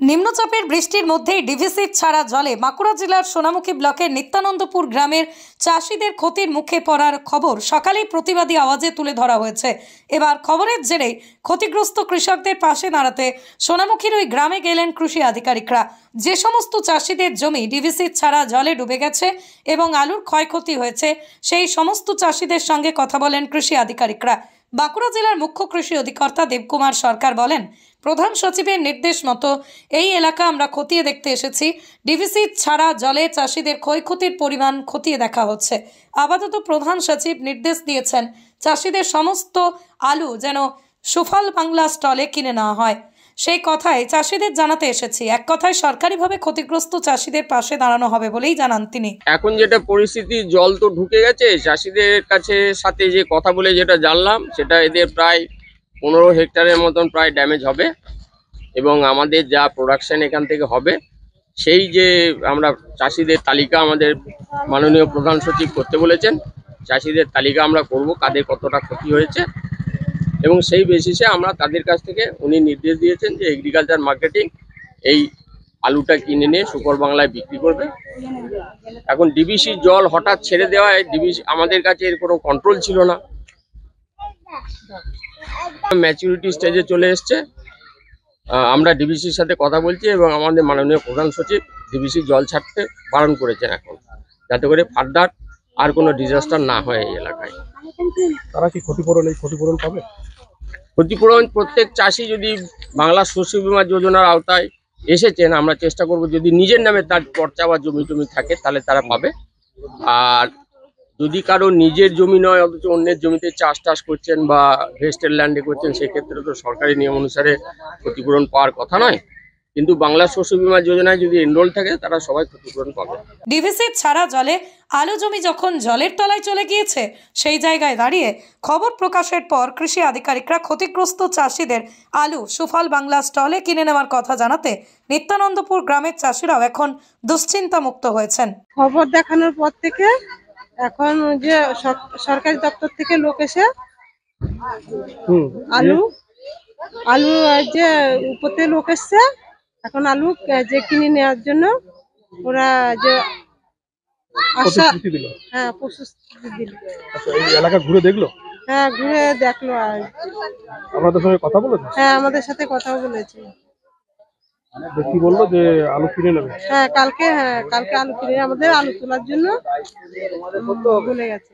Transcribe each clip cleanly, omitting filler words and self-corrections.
নিম্নচাপের বৃষ্টির মধ্যেই ডিভিসি ছাড়া জলে বাঁকুড়া জেলার সোনামুখী ব্লকের নিত্যানন্দপুর গ্রামের চাষিদের ক্ষতির মুখে পড়ার খবর সকালেই প্রতিবাদী আওয়াজে তুলে ধরা হয়েছে। এবার খবরের জেরে ক্ষতিগ্রস্ত কৃষকদের পাশে দাঁড়াতে সোনামুখীর ওই গ্রামে গেলেন কৃষি আধিকারিকরা। যে সমস্ত চাষিদের জমি ডিভিসি ছাড়া জলে ডুবে গেছে এবং আলুর ক্ষয়ক্ষতি হয়েছে, সেই সমস্ত চাষিদের সঙ্গে কথা বলেন কৃষি আধিকারিকরা। বাঁকুড়া জেলার মুখ্য কৃষি অধিকর্তা দেবকুমার সরকার বলেন, প্রধান সচিবের নির্দেশ মতো এই এলাকা আমরা খতিয়ে দেখতে এসেছি। ডিভিসি ছাড়া জলে চাষিদের ক্ষয়ক্ষতির পরিমাণ খতিয়ে দেখা হচ্ছে। আপাতত প্রধান সচিব নির্দেশ দিয়েছেন চাষিদের সমস্ত আলু যেন সুফল বাংলা স্টলে কিনে নেওয়া হয়। সেই কথাই চাষিদের জানাতে এসেছি। এক কথায় সরকারিভাবে ক্ষতিগ্রস্ত চাষিদের পাশে দাঁড়ানো হবে বলেই জানান তিনি। এখন যেটা পরিস্থিতি, জল তো ঢুকে গেছে, চাষিদের কাছে সাথে যে কথা বলে যেটা জানলাম, সেটা এদের প্রায় 15 হেক্টরের মতন প্রায় ড্যামেজ হবে এবং আমাদের যা প্রোডাকশন এখান থেকে হবে, সেই যে আমরা চাষিদের তালিকা আমাদের মাননীয় প্রধান সচিব করতে বলেছেন, চাষিদের তালিকা আমরা করব কাদের কতটা ক্ষতি হয়েছে এবং সেই বেসিসে আমরা তাদের কাছ থেকে উনি নির্দেশ দিয়েছেন যে এগ্রিকালচার মার্কেটিং এই আলুটা কিনে নিয়ে সুফল বাংলায় বিক্রি করবে। এখন ডিভিসির জল হঠাৎ ছেড়ে দেওয়ায় ডিভিসি আমাদের কাছে এর কোনো কন্ট্রোল ছিল না, ম্যাচুরিটি স্টেজে চলে এসছে। আমরা ডিভিসির সাথে কথা বলছি এবং আমাদের মাননীয় প্রধান সচিব ডিভিসির জল ছাড়তে বারণ করেছেন এখন, যাতে করে ফার্দার আর কোনো ডিজাস্টার না হয় এই এলাকায়। তারা কি ক্ষতিপূরণ পাবে? ক্ষতিপূরণ প্রত্যেক চাষি যদি বাংলা শস্য বীমা যোজনার আওতায় এসেছেন, আমরা চেষ্টা করব যদি নিজের নামে তার পর্চা বা জমি থাকে তাহলে তারা পাবে। আর যদি কারো নিজের জমি নয় অথচ অন্যের জমিতে চাষ করছেন বা ভেস্টেড ল্যান্ডে করছেন, সেক্ষেত্রে তো সরকারি নিয়ম অনুসারে ক্ষতিপূরণ পাওয়ার কথা নয়, কিন্তু বাংলা শস্য বীমা যোজনায় যদি এনরোল থাকে তারা সবাই ক্ষতিপূরণ পাবে। ডিভিসি ছাড়া জলে আলু জমি যখন জলের তলায় চলে গিয়েছে, সেই জায়গায় দাঁড়িয়ে খবর প্রকাশের পর কৃষি আধিকারিকরা ক্ষতিগ্রস্ত চাষিদের আলু সুফল বাংলা স্টলে কিনে নেওয়ার কথা জানাতে নিত্যানন্দপুর গ্রামের চাষিরাও এখন দুশ্চিন্তা মুক্ত হয়েছেন। খবর দেখানোর পর থেকে এখন যে সরকারি দপ্তর থেকে লোক এসে আলু যে উপরে লোক এসছে, এখন আলু যে কিনে নেওয়ার জন্য ওরা যে আশা প্রস্তুতি দিল। এই এলাকা ঘুরে দেখলো? হ্যাঁ, ঘুরে দেখলো। আর আপনাদের সঙ্গে কথা বলেছে? হ্যাঁ, আমাদের সাথে কথা বলেছে। কি বললো যে আলু কিনে নেবে? কালকে আলু কিনে আমাদের আলু তোলার জন্য বলে গেছে।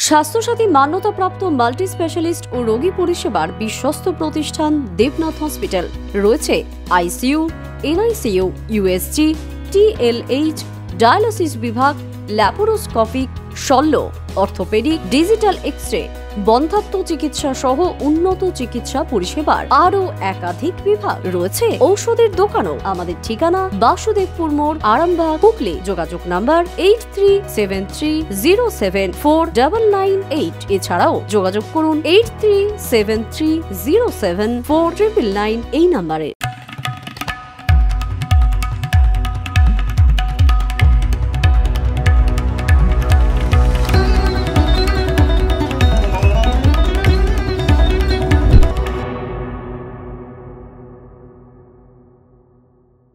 স্বাস্থ্যসাথী মান্যতাপ্রাপ্ত মাল্টি স্পেশালিস্ট ও রোগী পরিষেবার বিশ্বস্ত প্রতিষ্ঠান দেবনাথ হসপিটাল। রয়েছে ICU, NICU, USG, TLH, dialysis বিভাগ, ল্যাপারোস্কোপিক, শল্য, অর্থোপেডিক, ডিজিটাল এক্স-রে, বন্ধ্যাত্ব চিকিৎসা সহ উন্নত চিকিৎসা পরিষেবার আরও একাধিক বিভাগ। রয়েছে ঔষধের দোকানও। আমাদের ঠিকানা বাসুদেবপুর মোড়, আরামবাগ, হুগলি। যোগাযোগ নাম্বার 8373074998। এছাড়াও যোগাযোগ করুন 8373074999 এই নাম্বারে।